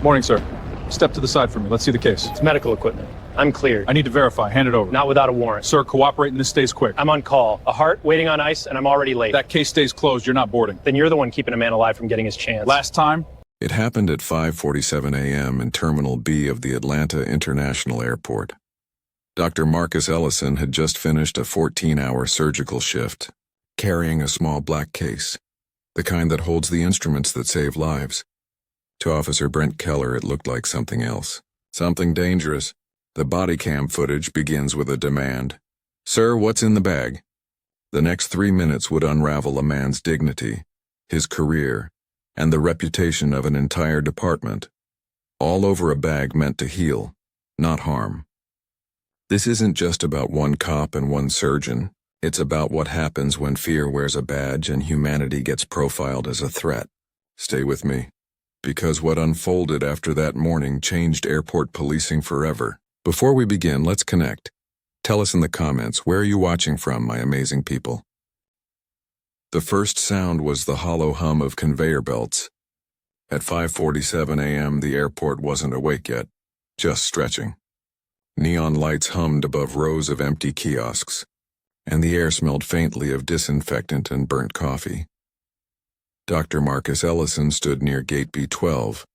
Morning, sir. Step to the side for me. Let's see the case. It's medical equipment. I'm cleared. I need to verify. Hand it over. Not without a warrant. Sir, cooperate and this stays quick. I'm on call. A heart waiting on ice, and I'm already late. That case stays closed. You're not boarding. Then you're the one keeping a man alive from getting his chance. Last time? It happened at 5:47 a.m. in Terminal B of the Atlanta International Airport. Dr. Marcus Ellison had just finished a 14-hour surgical shift, carrying a small black case, the kind that holds the instruments that save lives. To Officer Brent Keller, it looked like something else. Something dangerous. The body cam footage begins with a demand. "Sir, what's in the bag?" The next 3 minutes would unravel a man's dignity, his career, and the reputation of an entire department. All over a bag meant to heal, not harm. This isn't just about one cop and one surgeon. It's about what happens when fear wears a badge and humanity gets profiled as a threat. Stay with me, because what unfolded after that morning changed airport policing forever. Before we begin, let's connect. Tell us in the comments, where are you watching from, my amazing people? The first sound was the hollow hum of conveyor belts. At 5:47 a.m., the airport wasn't awake yet, just stretching. Neon lights hummed above rows of empty kiosks, and the air smelled faintly of disinfectant and burnt coffee. Dr. Marcus Ellison stood near Gate B12,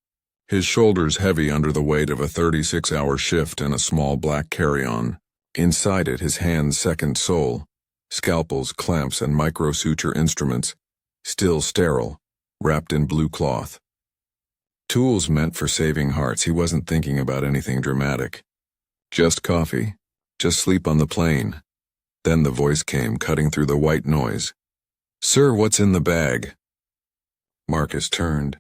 his shoulders heavy under the weight of a 36-hour shift and a small black carry-on. Inside it, his hand's second soul, scalpels, clamps, and microsuture instruments, still sterile, wrapped in blue cloth. Tools meant for saving hearts. He wasn't thinking about anything dramatic. Just coffee, just sleep on the plane. Then the voice came, cutting through the white noise. "Sir, what's in the bag?" Marcus turned.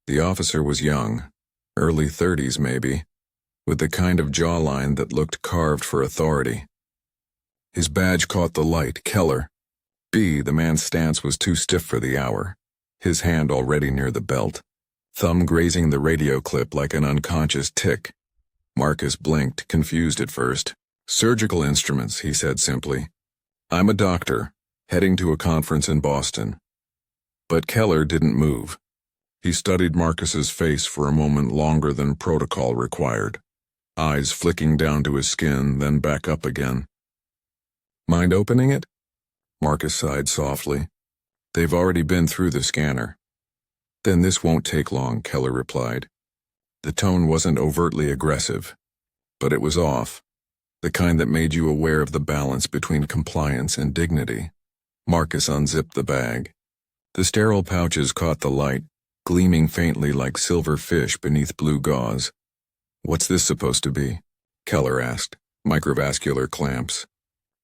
The officer was young, early 30s maybe, with the kind of jawline that looked carved for authority. His badge caught the light, Keller. B, the man's stance was too stiff for the hour, his hand already near the belt, thumb grazing the radio clip like an unconscious tick. Marcus blinked, confused at first. "Surgical instruments," he said simply. "I'm a doctor, heading to a conference in Boston." But Keller didn't move. He studied Marcus's face for a moment longer than protocol required, eyes flicking down to his skin, then back up again. "Mind opening it?" Marcus sighed softly. "They've already been through the scanner." "Then this won't take long," Keller replied. The tone wasn't overtly aggressive, but it was off, the kind that made you aware of the balance between compliance and dignity. Marcus unzipped the bag. The sterile pouches caught the light, gleaming faintly like silver fish beneath blue gauze. "What's this supposed to be?" Keller asked. "Microvascular clamps.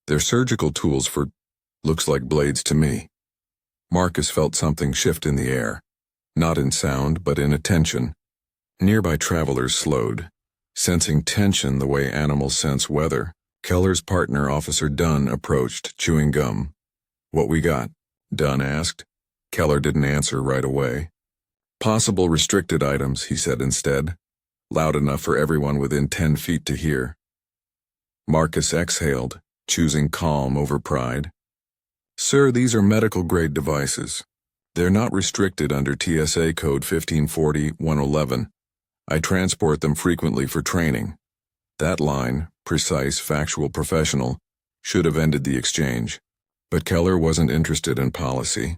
They're surgical tools for, looks like blades to me." Marcus felt something shift in the air, not in sound but in attention. Nearby travelers slowed, sensing tension the way animals sense weather. Keller's partner, Officer Dunn, approached, chewing gum. "What we got?" Dunn asked. Keller didn't answer right away. "Possible restricted items," he said instead, loud enough for everyone within 10 feet to hear. Marcus exhaled, choosing calm over pride. "Sir, these are medical-grade devices. They're not restricted under TSA Code 1540-111. I transport them frequently for training." That line, precise, factual, professional, should have ended the exchange. But Keller wasn't interested in policy.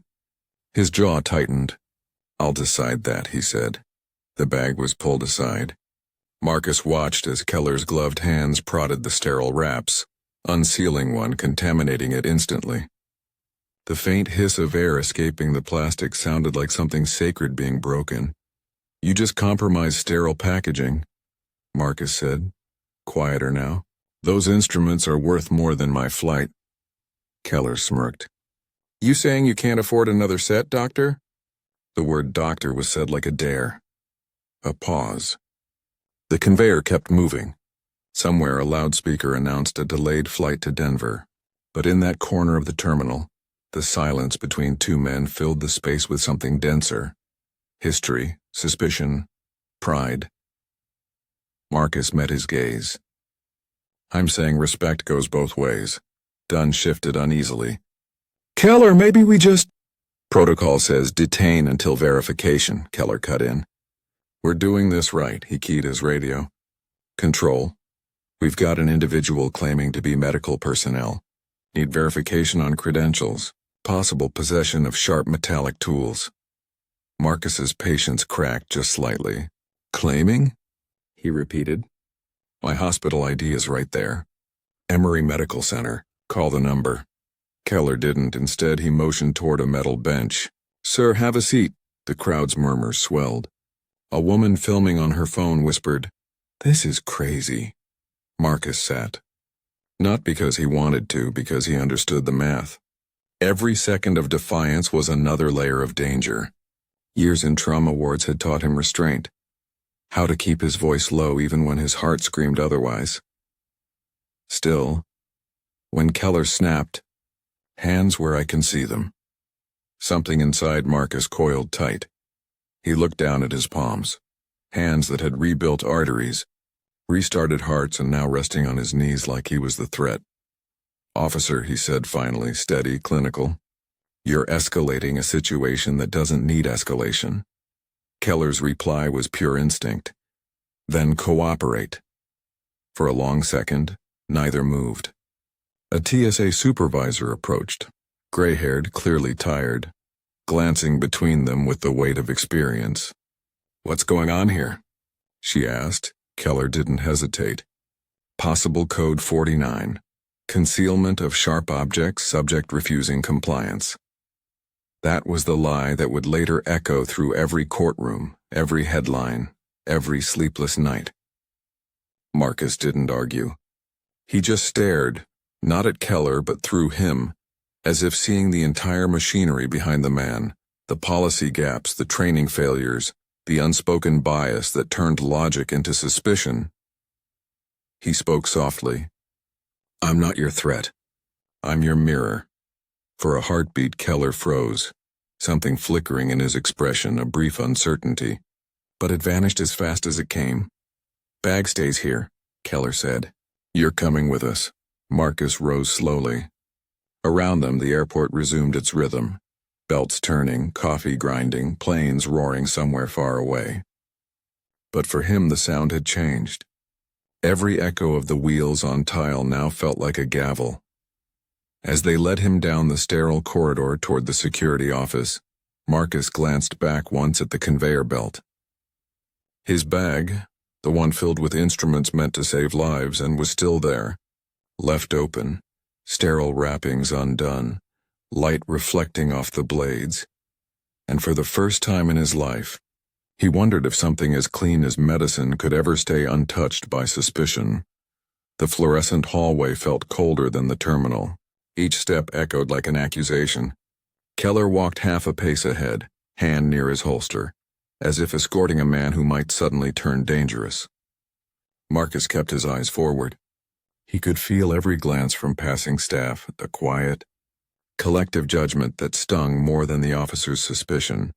His jaw tightened. "I'll decide that," he said. The bag was pulled aside. Marcus watched as Keller's gloved hands prodded the sterile wraps, unsealing one, contaminating it instantly. The faint hiss of air escaping the plastic sounded like something sacred being broken. "You just compromised sterile packaging," Marcus said, quieter now. "Those instruments are worth more than my flight." Keller smirked. "You saying you can't afford another set, doctor?" The word doctor was said like a dare. A pause. The conveyor kept moving. Somewhere a loudspeaker announced a delayed flight to Denver. But in that corner of the terminal, the silence between two men filled the space with something denser. History, suspicion, pride. Marcus met his gaze. "I'm saying respect goes both ways." Dunn shifted uneasily. "Keller, maybe we just—" "Protocol says detain until verification," Keller cut in. We're doing this right, he keyed his radio. Control. We've got an individual claiming to be medical personnel. Need verification on credentials. Possible possession of sharp metallic tools. Marcus's patience cracked just slightly. Claiming? He repeated. My hospital ID is right there. Emory Medical Center. Call the number. Keller didn't. Instead, he motioned toward a metal bench. Sir, have a seat. The crowd's murmurs swelled. A woman filming on her phone whispered, This is crazy. Marcus sat. Not because he wanted to, because he understood the math. Every second of defiance was another layer of danger. Years in trauma wards had taught him restraint. How to keep his voice low even when his heart screamed otherwise. Still, when Keller snapped, Hands where I can see them. Something inside Marcus coiled tight. He looked down at his palms. Hands that had rebuilt arteries, restarted hearts, and now resting on his knees like he was the threat. Officer, he said finally, steady, clinical. You're escalating a situation that doesn't need escalation. Keller's reply was pure instinct. Then cooperate. For a long second, neither moved. A TSA supervisor approached, gray-haired, clearly tired, glancing between them with the weight of experience. What's going on here? She asked. Keller didn't hesitate. Possible Code 49. Concealment of sharp objects, subject refusing compliance. That was the lie that would later echo through every courtroom, every headline, every sleepless night. Marcus didn't argue. He just stared, not at Keller but through him, as if seeing the entire machinery behind the man, the policy gaps, the training failures, the unspoken bias that turned logic into suspicion. He spoke softly. I'm not your threat. I'm your mirror. For a heartbeat, Keller froze, something flickering in his expression, a brief uncertainty. But it vanished as fast as it came. Bag stays here, Keller said. You're coming with us. Marcus rose slowly. Around them, the airport resumed its rhythm. Belts turning, coffee grinding, planes roaring somewhere far away. But for him, the sound had changed. Every echo of the wheels on tile now felt like a gavel. As they led him down the sterile corridor toward the security office, Marcus glanced back once at the conveyor belt. His bag, the one filled with instruments meant to save lives, and was still there, left open, sterile wrappings undone, light reflecting off the blades. And for the first time in his life, he wondered if something as clean as medicine could ever stay untouched by suspicion. The fluorescent hallway felt colder than the terminal. Each step echoed like an accusation. Keller walked half a pace ahead, hand near his holster, as if escorting a man who might suddenly turn dangerous. Marcus kept his eyes forward. He could feel every glance from passing staff, the quiet, collective judgment that stung more than the officer's suspicion.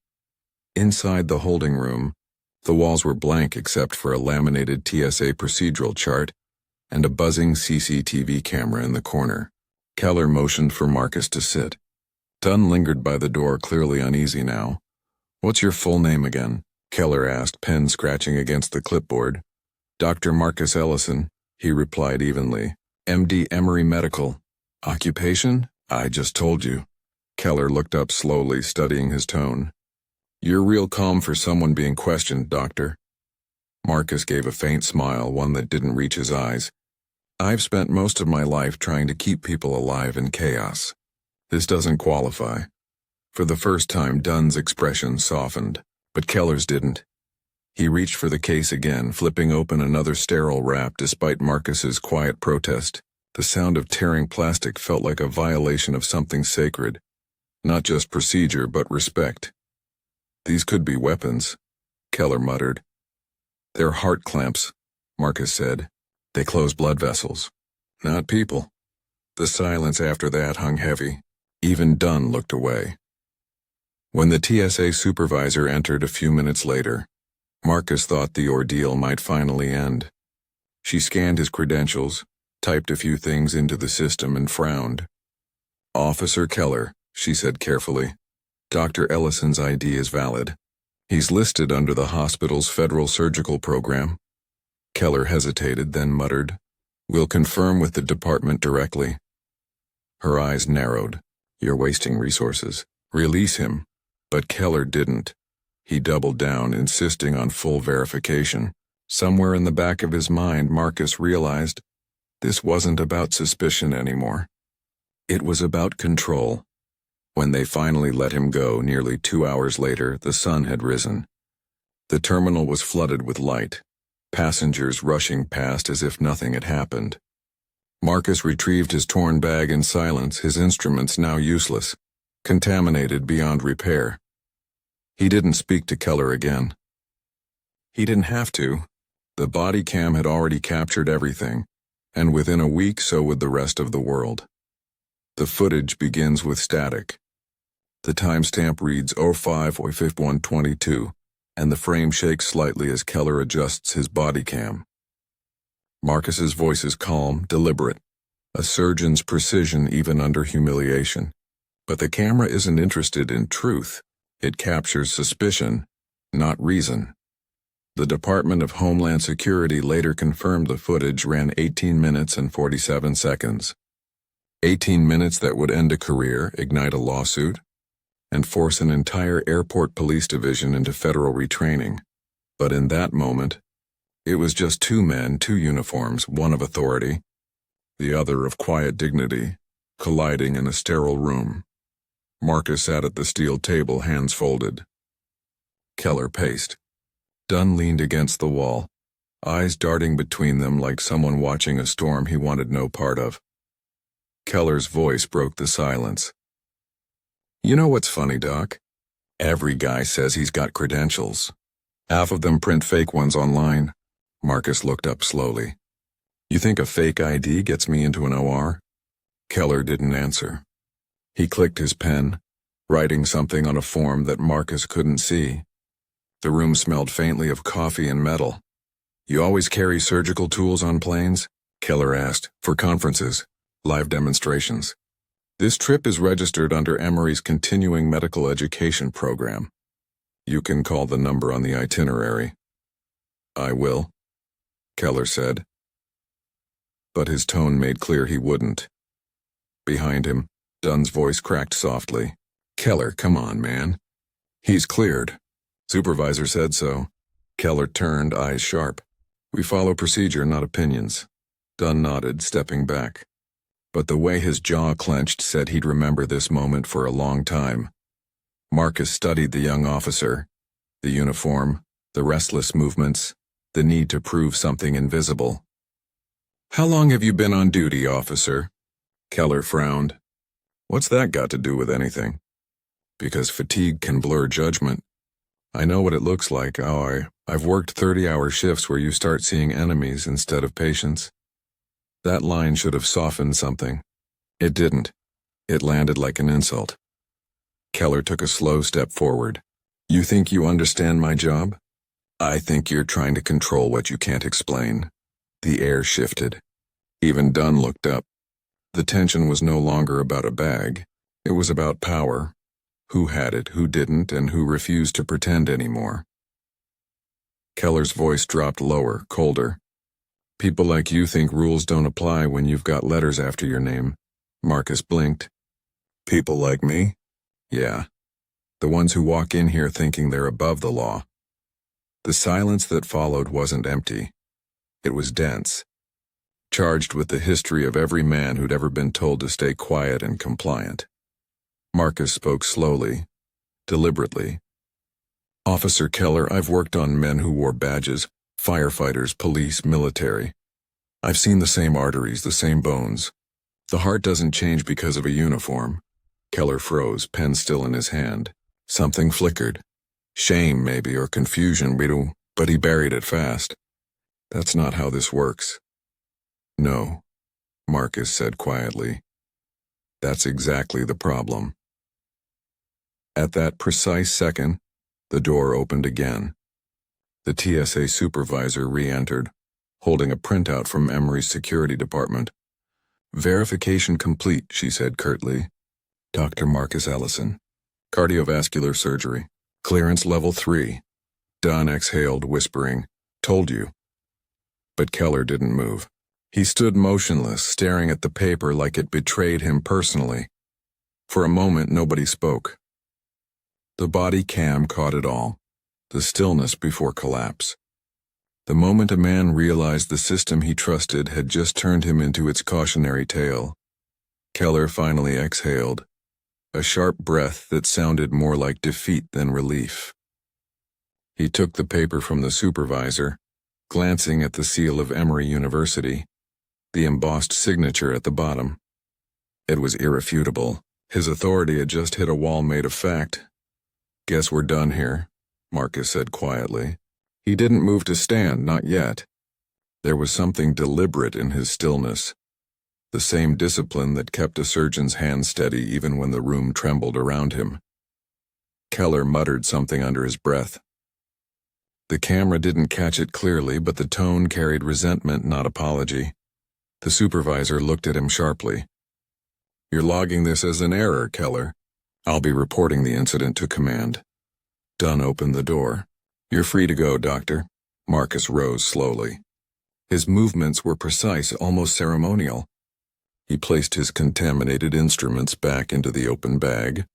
Inside the holding room, the walls were blank except for a laminated TSA procedural chart and a buzzing CCTV camera in the corner. Keller motioned for Marcus to sit. Dunn lingered by the door, clearly uneasy now. What's your full name again? Keller asked, pen scratching against the clipboard. Dr. Marcus Ellison, he replied evenly. MD Emory Medical. Occupation? I just told you. Keller looked up slowly, studying his tone. You're real calm for someone being questioned, Doctor. Marcus gave a faint smile, one that didn't reach his eyes. I've spent most of my life trying to keep people alive in chaos. This doesn't qualify. For the first time, Dunn's expression softened, but Keller's didn't. He reached for the case again, flipping open another sterile wrap despite Marcus's quiet protest. The sound of tearing plastic felt like a violation of something sacred. Not just procedure, but respect. These could be weapons, Keller muttered. They're heart clamps, Marcus said. They close blood vessels. Not people. The silence after that hung heavy. Even Dunn looked away. When the TSA supervisor entered a few minutes later, Marcus thought the ordeal might finally end. She scanned his credentials, typed a few things into the system, and frowned. Officer Keller, she said carefully. Dr. Ellison's ID is valid. He's listed under the hospital's federal surgical program. Keller hesitated, then muttered, "We'll confirm with the department directly." Her eyes narrowed. "You're wasting resources. Release him." But Keller didn't. He doubled down, insisting on full verification. Somewhere in the back of his mind, Marcus realized this wasn't about suspicion anymore. It was about control. When they finally let him go, nearly 2 hours later, the sun had risen. The terminal was flooded with light, passengers rushing past as if nothing had happened. Marcus retrieved his torn bag in silence, his instruments now useless, contaminated beyond repair. He didn't speak to Keller again. He didn't have to. The body cam had already captured everything, and within a week so would the rest of the world. The footage begins with static. The timestamp reads 05:51:22, and the frame shakes slightly as Keller adjusts his body cam. Marcus's voice is calm, deliberate, a surgeon's precision even under humiliation. But the camera isn't interested in truth. It captures suspicion, not reason. The Department of Homeland Security later confirmed the footage ran 18 minutes and 47 seconds. 18 minutes that would end a career, ignite a lawsuit, and force an entire airport police division into federal retraining. But in that moment, it was just two men, two uniforms, one of authority, the other of quiet dignity, colliding in a sterile room. Marcus sat at the steel table, hands folded. Keller paced. Dunn leaned against the wall, eyes darting between them like someone watching a storm he wanted no part of. Keller's voice broke the silence. "You know what's funny, Doc? Every guy says he's got credentials. Half of them print fake ones online." Marcus looked up slowly. "You think a fake ID gets me into an OR?" Keller didn't answer. He clicked his pen, writing something on a form that Marcus couldn't see. The room smelled faintly of coffee and metal. "You always carry surgical tools on planes?" Keller asked. "For conferences, live demonstrations. This trip is registered under Emory's continuing medical education program. You can call the number on the itinerary." "I will," Keller said. But his tone made clear he wouldn't. Behind him, Dunn's voice cracked softly. "Keller, come on, man. He's cleared. Supervisor said so." Keller turned, eyes sharp. "We follow procedure, not opinions." Dunn nodded, stepping back. But the way his jaw clenched said he'd remember this moment for a long time. Marcus studied the young officer, the uniform, the restless movements, the need to prove something invisible. "How long have you been on duty, officer?" Keller frowned. "What's that got to do with anything?" "Because fatigue can blur judgment. I know what it looks like. I've worked 30-hour shifts where you start seeing enemies instead of patients." That line should have softened something. It didn't. It landed like an insult. Keller took a slow step forward. "You think you understand my job? I think you're trying to control what you can't explain." The air shifted. Even Dunn looked up. The tension was no longer about a bag. It was about power. Who had it, who didn't, and who refused to pretend anymore. Keller's voice dropped lower, colder. "People like you think rules don't apply when you've got letters after your name." Marcus blinked. "People like me?" "Yeah. The ones who walk in here thinking they're above the law." The silence that followed wasn't empty. It was dense, charged with the history of every man who'd ever been told to stay quiet and compliant. Marcus spoke slowly, deliberately. "Officer Keller, I've worked on men who wore badges, firefighters, police, military. I've seen the same arteries, the same bones. The heart doesn't change because of a uniform." Keller froze, pen still in his hand. Something flickered. Shame, maybe, or confusion, but he buried it fast. "That's not how this works." "No," Marcus said quietly. "That's exactly the problem." At that precise second, the door opened again. The TSA supervisor re-entered, holding a printout from Emory's security department. "Verification complete," she said curtly. "Dr. Marcus Ellison. Cardiovascular surgery. Clearance level 3. Dunn exhaled, whispering, "Told you." But Keller didn't move. He stood motionless, staring at the paper like it betrayed him personally. For a moment, nobody spoke. The body cam caught it all, the stillness before collapse. The moment a man realized the system he trusted had just turned him into its cautionary tale, Keller finally exhaled, a sharp breath that sounded more like defeat than relief. He took the paper from the supervisor, glancing at the seal of Emory University, the embossed signature at the bottom. It was irrefutable. His authority had just hit a wall made of fact. "Guess we're done here," Marcus said quietly. He didn't move to stand, not yet. There was something deliberate in his stillness, the same discipline that kept a surgeon's hand steady even when the room trembled around him. Keller muttered something under his breath. The camera didn't catch it clearly, but the tone carried resentment, not apology. The supervisor looked at him sharply. "You're logging this as an error, Keller. I'll be reporting the incident to command." Dunn opened the door. "You're free to go, Doctor." Marcus rose slowly. His movements were precise, almost ceremonial. He placed his contaminated instruments back into the open bag,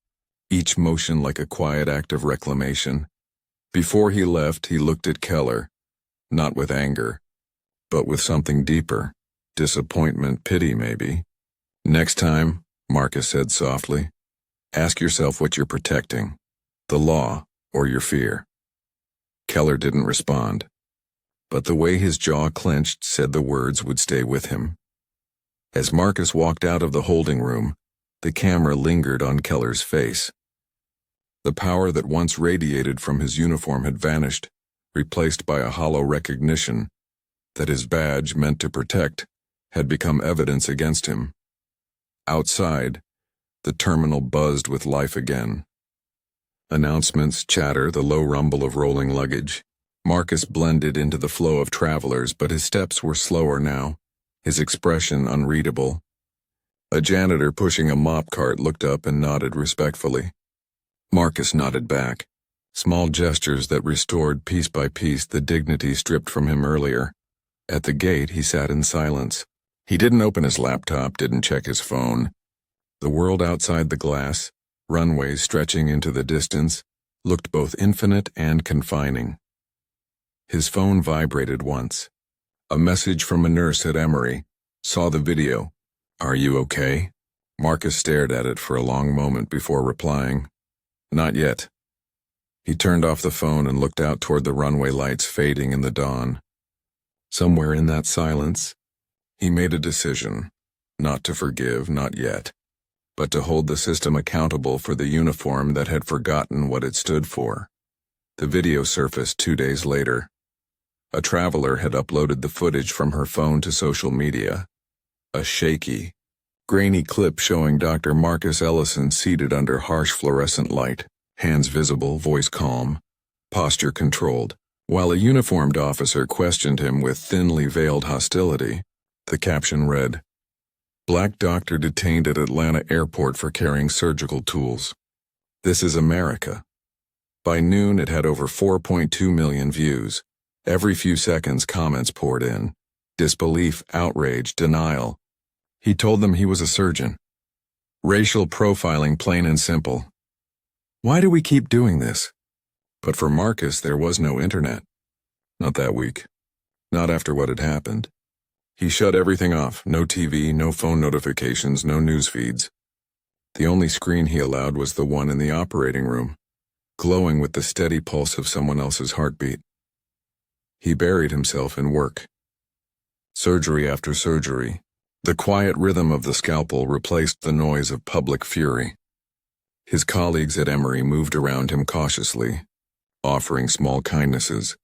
each motion like a quiet act of reclamation. Before he left, he looked at Keller, not with anger, but with something deeper, disappointment, pity maybe. "Next time," Marcus said softly, "ask yourself what you're protecting, the law or your fear." Keller didn't respond, but the way his jaw clenched said the words would stay with him. As Marcus walked out of the holding room, the camera lingered on Keller's face. The power that once radiated from his uniform had vanished, replaced by a hollow recognition that his badge, meant to protect, had become evidence against him. Outside, the terminal buzzed with life again. Announcements, chatter, the low rumble of rolling luggage. Marcus blended into the flow of travelers, but his steps were slower now, his expression unreadable. A janitor pushing a mop cart looked up and nodded respectfully. Marcus nodded back, small gestures that restored piece by piece the dignity stripped from him earlier. At the gate, he sat in silence. He didn't open his laptop, didn't check his phone. The world outside the glass, runways stretching into the distance, looked both infinite and confining. His phone vibrated once. A message from a nurse at Emory. Saw the video. "Are you okay?" Marcus stared at it for a long moment before replying. "Not yet." He turned off the phone and looked out toward the runway lights fading in the dawn. Somewhere in that silence, he made a decision, not to forgive, not yet, but to hold the system accountable for the uniform that had forgotten what it stood for. The video surfaced 2 days later. A traveler had uploaded the footage from her phone to social media. A shaky, grainy clip showing Dr. Marcus Ellison seated under harsh fluorescent light, hands visible, voice calm, posture controlled. While a uniformed officer questioned him with thinly veiled hostility, the caption read, "Black doctor detained at Atlanta airport for carrying surgical tools. This is America." By noon, it had over 4.2 million views. Every few seconds, comments poured in. Disbelief, outrage, denial. He told them he was a surgeon. Racial profiling, plain and simple. Why do we keep doing this? But for Marcus, there was no internet. Not that week. Not after what had happened. He shut everything off. No TV, no phone notifications, no news feeds. The only screen he allowed was the one in the operating room, glowing with the steady pulse of someone else's heartbeat. He buried himself in work. Surgery after surgery. The quiet rhythm of the scalpel replaced the noise of public fury. His colleagues at Emory moved around him cautiously, offering small kindnesses,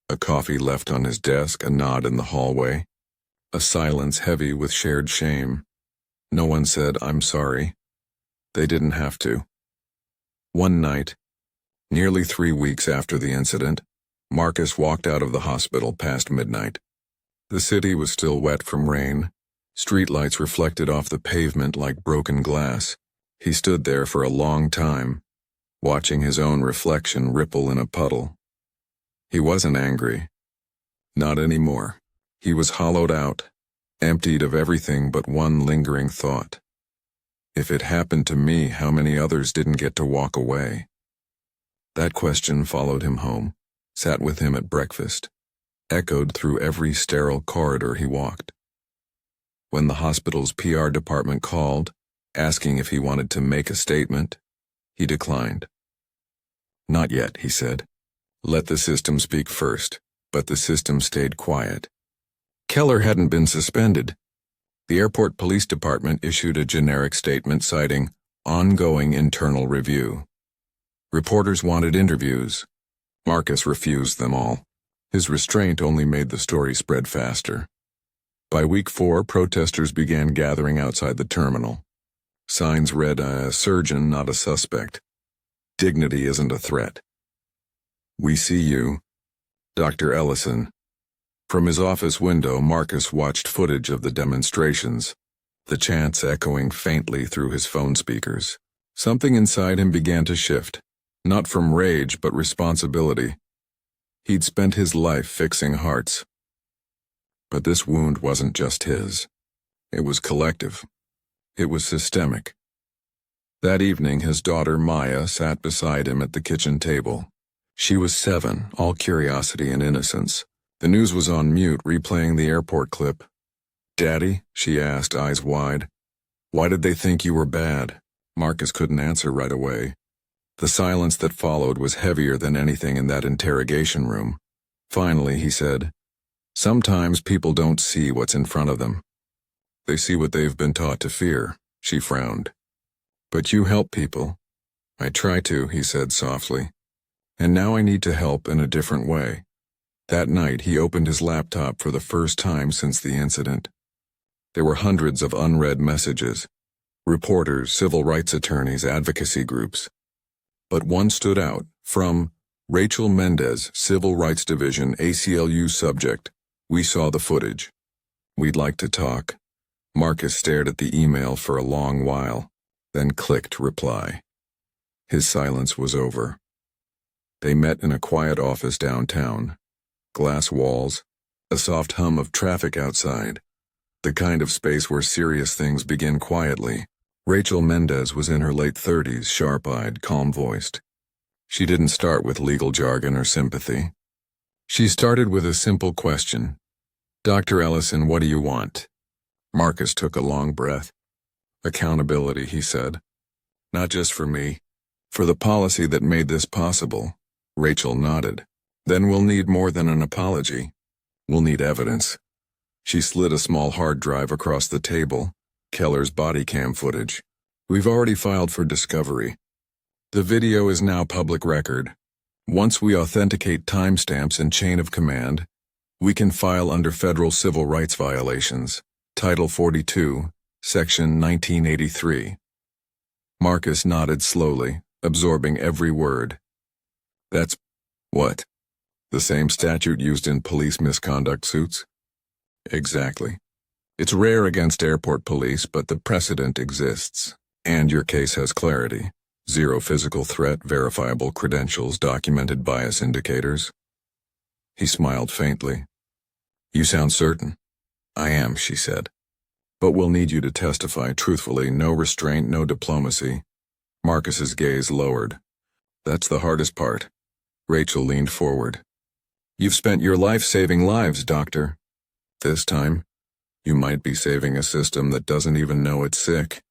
a coffee left on his desk, a nod in the hallway, a silence heavy with shared shame. No one said, "I'm sorry." They didn't have to. One night, nearly 3 weeks after the incident, Marcus walked out of the hospital past midnight. The city was still wet from rain. Streetlights reflected off the pavement like broken glass. He stood there for a long time, watching his own reflection ripple in a puddle. He wasn't angry. Not anymore. He was hollowed out, emptied of everything but one lingering thought. If it happened to me, how many others didn't get to walk away? That question followed him home, sat with him at breakfast, echoed through every sterile corridor he walked. When the hospital's PR department called, asking if he wanted to make a statement, he declined. Not yet, he said. Let the system speak first, but the system stayed quiet. Keller hadn't been suspended. The airport police department issued a generic statement citing ongoing internal review. Reporters wanted interviews. Marcus refused them all. His restraint only made the story spread faster. By week 4, protesters began gathering outside the terminal. Signs read, a surgeon, not a suspect. Dignity isn't a threat. We see you, Dr. Ellison. From his office window, Marcus watched footage of the demonstrations, the chants echoing faintly through his phone speakers. Something inside him began to shift, not from rage but responsibility. He'd spent his life fixing hearts. But this wound wasn't just his. It was collective. It was systemic. That evening, his daughter Maya sat beside him at the kitchen table. She was 7, all curiosity and innocence. The news was on mute, replaying the airport clip. "Daddy?" she asked, eyes wide. "Why did they think you were bad?" Marcus couldn't answer right away. The silence that followed was heavier than anything in that interrogation room. Finally, he said, "Sometimes people don't see what's in front of them. They see what they've been taught to fear." She frowned. "But you help people." "I try to," he said softly. "And now I need to help in a different way." That night, he opened his laptop for the first time since the incident. There were hundreds of unread messages. Reporters, civil rights attorneys, advocacy groups. But one stood out, from Rachel Mendez, Civil Rights Division, ACLU subject. "We saw the footage. We'd like to talk." Marcus stared at the email for a long while, then clicked reply. His silence was over. They met in a quiet office downtown. Glass walls, a soft hum of traffic outside. The kind of space where serious things begin quietly. Rachel Mendez was in her late 30s, sharp-eyed, calm-voiced. She didn't start with legal jargon or sympathy. She started with a simple question. "Dr. Ellison, what do you want?" Marcus took a long breath. "Accountability," he said. "Not just for me. For the policy that made this possible." Rachel nodded. "Then we'll need more than an apology. We'll need evidence." She slid a small hard drive across the table. Keller's bodycam footage. "We've already filed for discovery. The video is now public record. Once we authenticate timestamps and chain of command, we can file under federal civil rights violations. Title 42, Section 1983. Marcus nodded slowly, absorbing every word. "That's what? The same statute used in police misconduct suits?" "Exactly. It's rare against airport police, but the precedent exists. And your case has clarity. 0 physical threat, verifiable credentials, documented bias indicators." He smiled faintly. "You sound certain." "I am," she said. "But we'll need you to testify truthfully, no restraint, no diplomacy." Marcus's gaze lowered. "That's the hardest part." Rachel leaned forward. "You've spent your life saving lives, Doctor. This time, you might be saving a system that doesn't even know it's sick."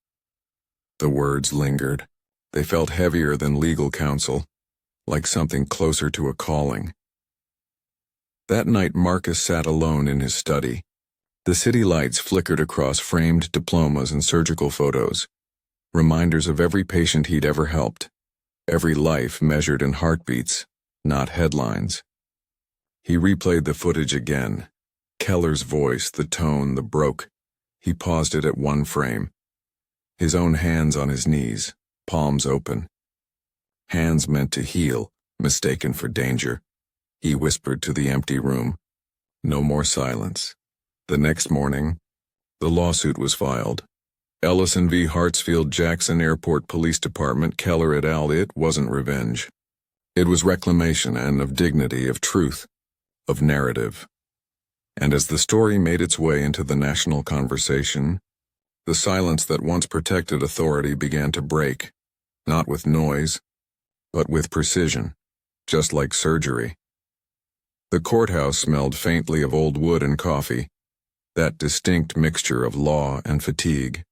The words lingered. They felt heavier than legal counsel, like something closer to a calling. That night, Marcus sat alone in his study. The city lights flickered across framed diplomas and surgical photos, reminders of every patient he'd ever helped, every life measured in heartbeats, not headlines. He replayed the footage again. Keller's voice, the tone, the broke. He paused it at one frame. His own hands on his knees, palms open. Hands meant to heal, mistaken for danger. He whispered to the empty room. No more silence. The next morning, the lawsuit was filed. Ellison v. Hartsfield-Jackson Airport Police Department, Keller et al. It wasn't revenge. It was reclamation and of dignity, of truth, of narrative. And as the story made its way into the national conversation, the silence that once protected authority began to break, not with noise, but with precision, just like surgery. The courthouse smelled faintly of old wood and coffee, that distinct mixture of law and fatigue.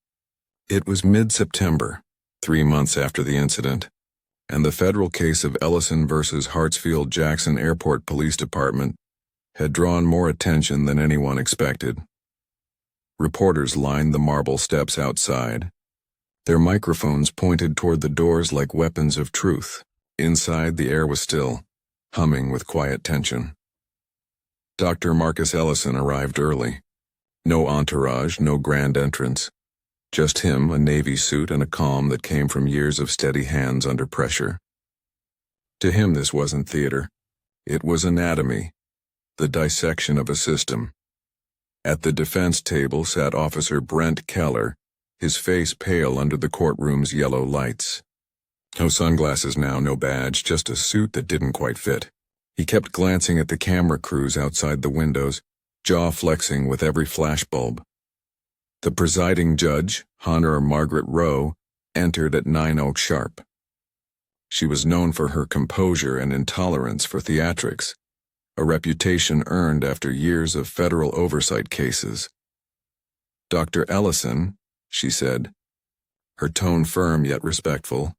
It was mid-September, 3 months after the incident, and the federal case of Ellison versus Hartsfield-Jackson Airport Police Department had drawn more attention than anyone expected. Reporters lined the marble steps outside. Their microphones pointed toward the doors like weapons of truth. Inside, the air was still, humming with quiet tension. Dr. Marcus Ellison arrived early. No entourage, no grand entrance. Just him, a navy suit, and a calm that came from years of steady hands under pressure. To him, this wasn't theater. It was anatomy, the dissection of a system. At the defense table sat Officer Brent Keller, his face pale under the courtroom's yellow lights. No sunglasses now, no badge, just a suit that didn't quite fit. He kept glancing at the camera crews outside the windows, jaw flexing with every flashbulb. The presiding judge, Hannah Margaret Rowe, entered at 9:00 sharp. She was known for her composure and intolerance for theatrics, a reputation earned after years of federal oversight cases. "Dr. Ellison," she said, her tone firm yet respectful,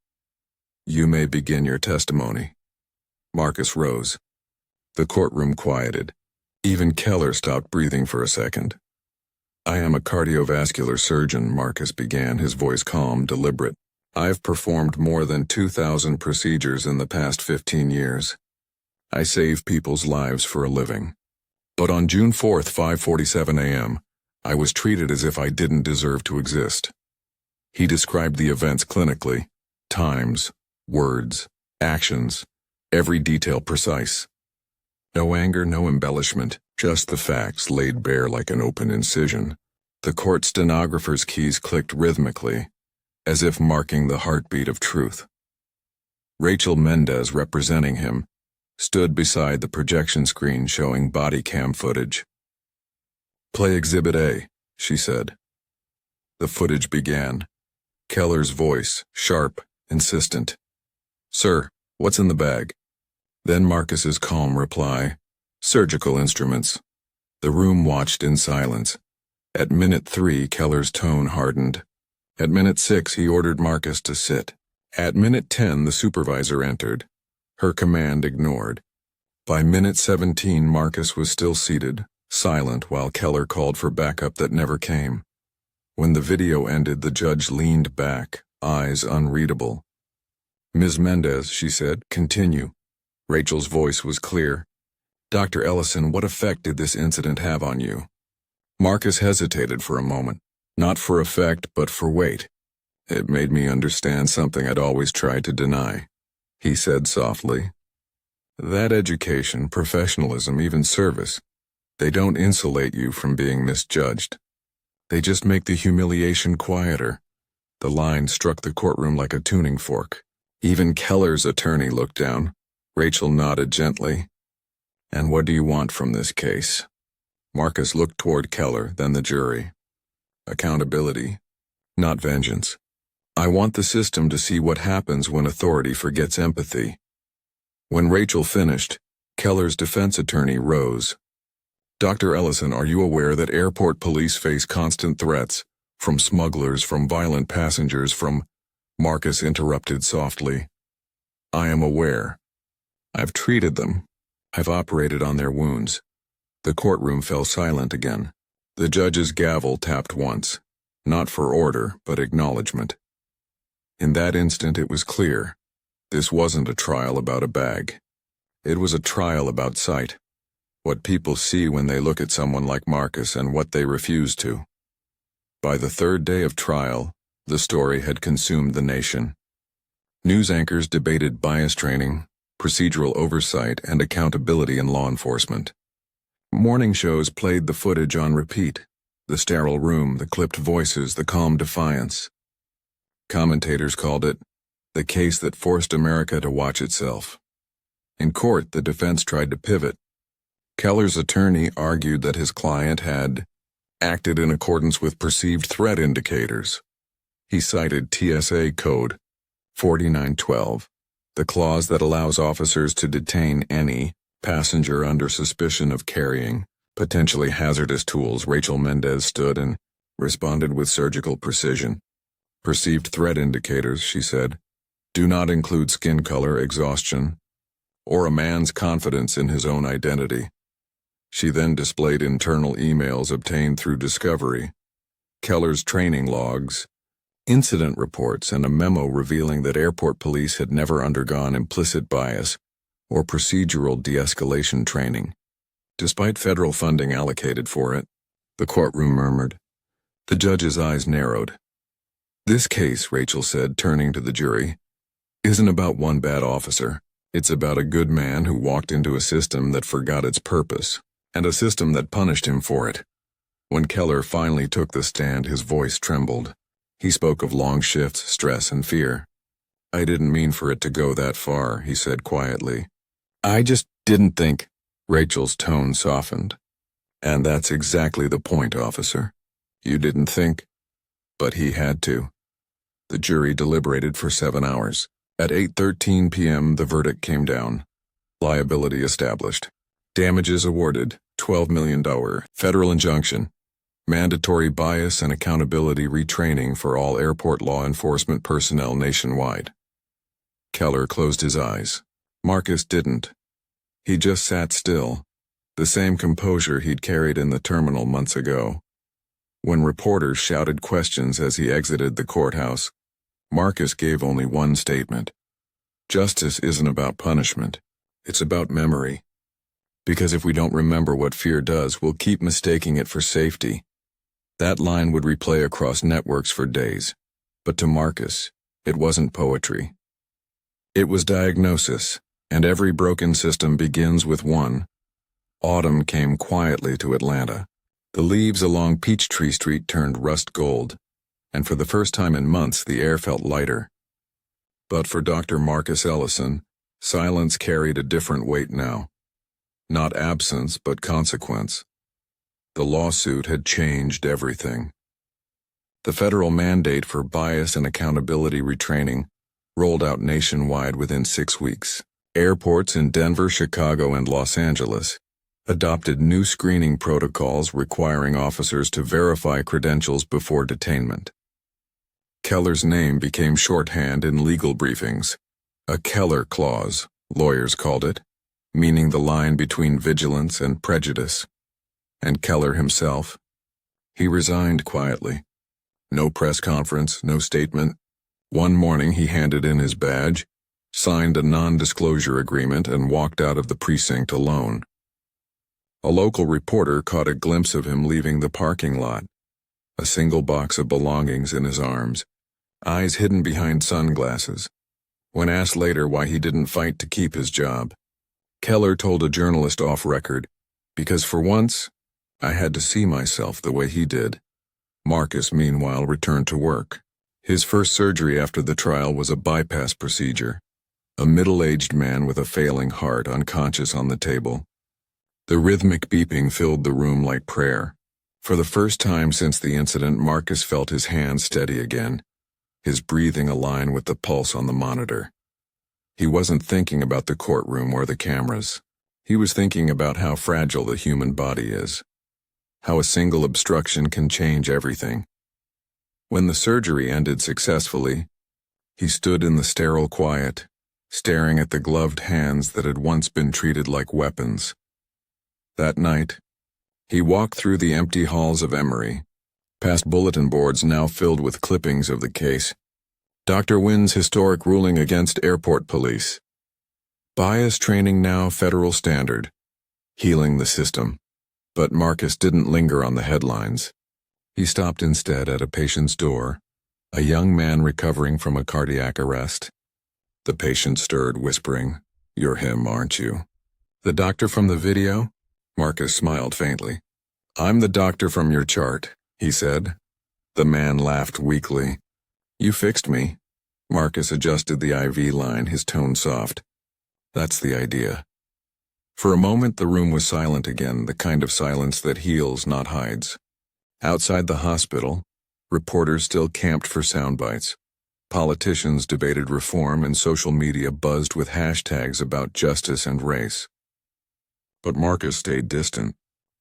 "you may begin your testimony." Marcus rose. The courtroom quieted. Even Keller stopped breathing for a second. "I am a cardiovascular surgeon," Marcus began, his voice calm, deliberate. "I've performed more than 2,000 procedures in the past 15 years. I save people's lives for a living. But on June 4th, 5:47 a.m., I was treated as if I didn't deserve to exist." He described the events clinically, times, words, actions, every detail precise. No anger, no embellishment, just the facts laid bare like an open incision. The court stenographer's keys clicked rhythmically, as if marking the heartbeat of truth. Rachel Mendez, representing him, stood beside the projection screen showing bodycam footage. "Play Exhibit A," she said. The footage began. Keller's voice, sharp, insistent. "Sir, what's in the bag?" Then Marcus's calm reply, "Surgical instruments." The room watched in silence. At minute 3, Keller's tone hardened. At minute 6, he ordered Marcus to sit. At minute 10, the supervisor entered, her command ignored. By minute 17, Marcus was still seated, silent, while Keller called for backup that never came. When the video ended, the judge leaned back, eyes unreadable. "Ms. Mendez," she said, "continue." Rachel's voice was clear. "Dr. Ellison, what effect did this incident have on you?" Marcus hesitated for a moment, not for effect, but for weight. "It made me understand something I'd always tried to deny," he said softly. "That education, professionalism, even service, they don't insulate you from being misjudged. They just make the humiliation quieter." The line struck the courtroom like a tuning fork. Even Keller's attorney looked down. Rachel nodded gently. "And what do you want from this case?" Marcus looked toward Keller, then the jury. "Accountability, not vengeance. I want the system to see what happens when authority forgets empathy." When Rachel finished, Keller's defense attorney rose. "Dr. Ellison, are you aware that airport police face constant threats, from smugglers, from violent passengers, from—" Marcus interrupted softly. "I am aware. I've treated them. I've operated on their wounds." The courtroom fell silent again. The judge's gavel tapped once, not for order, but acknowledgement. In that instant it was clear. This wasn't a trial about a bag. It was a trial about sight. What people see when they look at someone like Marcus and what they refuse to. By the third day of trial, the story had consumed the nation. News anchors debated bias training, procedural oversight, and accountability in law enforcement. Morning shows played the footage on repeat. The sterile room, the clipped voices, the calm defiance. Commentators called it the case that forced America to watch itself. In court, the defense tried to pivot. Keller's attorney argued that his client had acted in accordance with perceived threat indicators. He cited TSA Code 4912, the clause that allows officers to detain any passenger under suspicion of carrying potentially hazardous tools. Rachel Mendez stood and responded with surgical precision. Perceived threat indicators, she said, do not include skin color, exhaustion, or a man's confidence in his own identity. She then displayed internal emails obtained through discovery, Keller's training logs, incident reports, and a memo revealing that airport police had never undergone implicit bias or procedural de-escalation training. Despite federal funding allocated for it, the courtroom murmured. The judge's eyes narrowed. This case, Rachel said, turning to the jury, isn't about one bad officer. It's about a good man who walked into a system that forgot its purpose, and a system that punished him for it. When Keller finally took the stand, his voice trembled. He spoke of long shifts, stress, and fear. I didn't mean for it to go that far, he said quietly. I just didn't think. Rachel's tone softened. And that's exactly the point, officer. You didn't think, but he had to. The jury deliberated for 7 hours. At 8:13 p.m., the verdict came down. Liability established. Damages awarded, $12 million. Federal injunction. Mandatory bias and accountability retraining for all airport law enforcement personnel nationwide. Keller closed his eyes. Marcus didn't. He just sat still, the same composure he'd carried in the terminal months ago. When reporters shouted questions as he exited the courthouse, Marcus gave only one statement. Justice isn't about punishment. It's about memory. Because if we don't remember what fear does, we'll keep mistaking it for safety. That line would replay across networks for days. But to Marcus, it wasn't poetry. It was diagnosis, and every broken system begins with one. Autumn came quietly to Atlanta. The leaves along Peachtree Street turned rust gold, and for the first time in months the air felt lighter. But for Dr. Marcus Ellison, silence carried a different weight now. Not absence, but consequence. The lawsuit had changed everything. The federal mandate for bias and accountability retraining rolled out nationwide within 6 weeks. Airports in Denver, Chicago, and Los Angeles adopted new screening protocols requiring officers to verify credentials before detainment. Keller's name became shorthand in legal briefings. A Keller clause, lawyers called it, meaning the line between vigilance and prejudice. And Keller himself? He resigned quietly. No press conference, no statement. One morning he handed in his badge, signed a non-disclosure agreement, and walked out of the precinct alone. A local reporter caught a glimpse of him leaving the parking lot, a single box of belongings in his arms, eyes hidden behind sunglasses. When asked later why he didn't fight to keep his job, Keller told a journalist off record, because for once, I had to see myself the way he did. Marcus, meanwhile, returned to work. His first surgery after the trial was a bypass procedure. A middle-aged man with a failing heart unconscious on the table. The rhythmic beeping filled the room like prayer. For the first time since the incident, Marcus felt his hands steady again, his breathing align with the pulse on the monitor. He wasn't thinking about the courtroom or the cameras. He was thinking about how fragile the human body is, how a single obstruction can change everything. When the surgery ended successfully, he stood in the sterile quiet, staring at the gloved hands that had once been treated like weapons. That night, he walked through the empty halls of Emory, past bulletin boards now filled with clippings of the case. Dr. Wynn's historic ruling against airport police. Bias training now federal standard. Healing the system. But Marcus didn't linger on the headlines. He stopped instead at a patient's door, a young man recovering from a cardiac arrest. The patient stirred, whispering, "You're him, aren't you?" "The doctor from the video?" Marcus smiled faintly. "I'm the doctor from your chart. he said. The man laughed weakly. You fixed me. Marcus adjusted the IV line, his tone soft. That's the idea. For a moment the room was silent again, the kind of silence that heals, not hides. Outside the hospital, reporters still camped for sound bites. Politicians debated reform and social media buzzed with hashtags about justice and race. But Marcus stayed distant.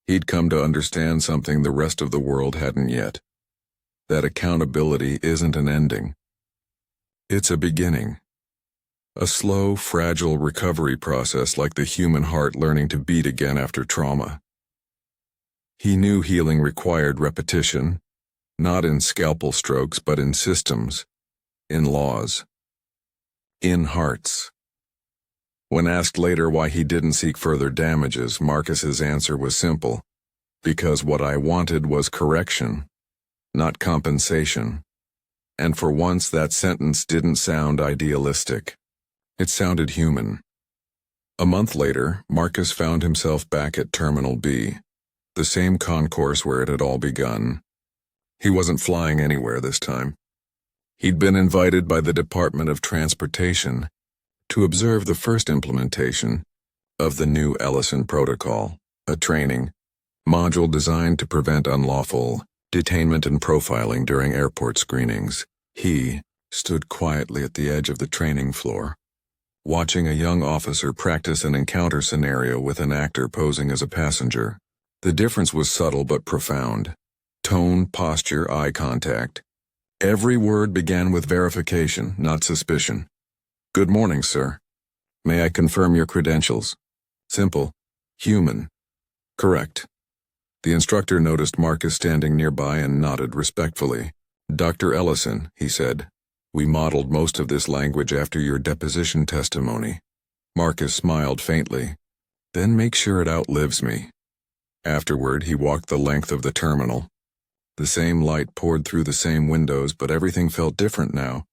He'd come to understand something the rest of the world hadn't yet. That accountability isn't an ending. It's a beginning. A slow, fragile recovery process like the human heart learning to beat again after trauma. He knew healing required repetition, not in scalpel strokes but in systems, in laws, in hearts. When asked later why he didn't seek further damages, Marcus's answer was simple. Because what I wanted was correction, not compensation. And for once that sentence didn't sound idealistic. It sounded human. A month later, Marcus found himself back at Terminal B, the same concourse where it had all begun. He wasn't flying anywhere this time. He'd been invited by the Department of Transportation to observe the first implementation of the new Ellison protocol, a training module designed to prevent unlawful detainment and profiling during airport screenings. He stood quietly at the edge of the training floor, watching a young officer practice an encounter scenario with an actor posing as a passenger. The difference was subtle but profound. Tone, posture, eye contact. Every word began with verification, not suspicion. Good morning, sir. May I confirm your credentials? Simple. Human. Correct. The instructor noticed Marcus standing nearby and nodded respectfully. Dr. Ellison, he said, we modeled most of this language after your deposition testimony. Marcus smiled faintly. Then make sure it outlives me. Afterward, he walked the length of the terminal. The same light poured through the same windows, but everything felt different now.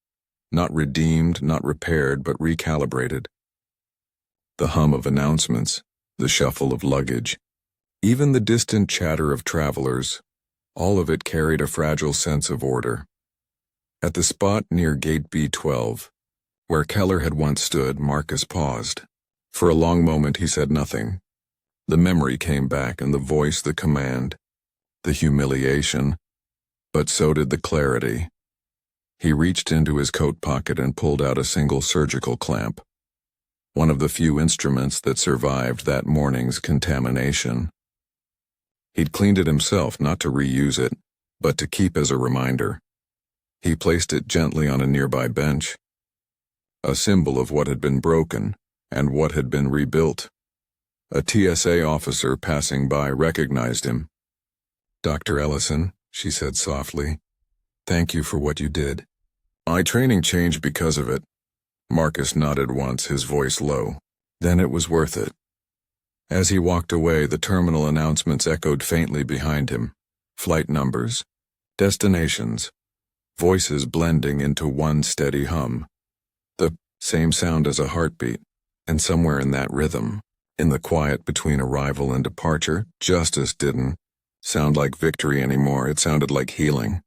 Not redeemed, not repaired, but recalibrated. The hum of announcements, the shuffle of luggage, even the distant chatter of travelers, all of it carried a fragile sense of order. At the spot near Gate B12, where Keller had once stood, Marcus paused. For a long moment he said nothing. The memory came back and the voice, the command, the humiliation, but so did the clarity. He reached into his coat pocket and pulled out a single surgical clamp, one of the few instruments that survived that morning's contamination. He'd cleaned it himself, not to reuse it, but to keep as a reminder. He placed it gently on a nearby bench, a symbol of what had been broken and what had been rebuilt. A TSA officer passing by recognized him. Dr. Ellison, she said softly, thank you for what you did. My training changed because of it. Marcus nodded once, his voice low. Then it was worth it. As he walked away, the terminal announcements echoed faintly behind him. Flight numbers, destinations, voices blending into one steady hum. The same sound as a heartbeat, and somewhere in that rhythm, in the quiet between arrival and departure, justice didn't sound like victory anymore. It sounded like healing.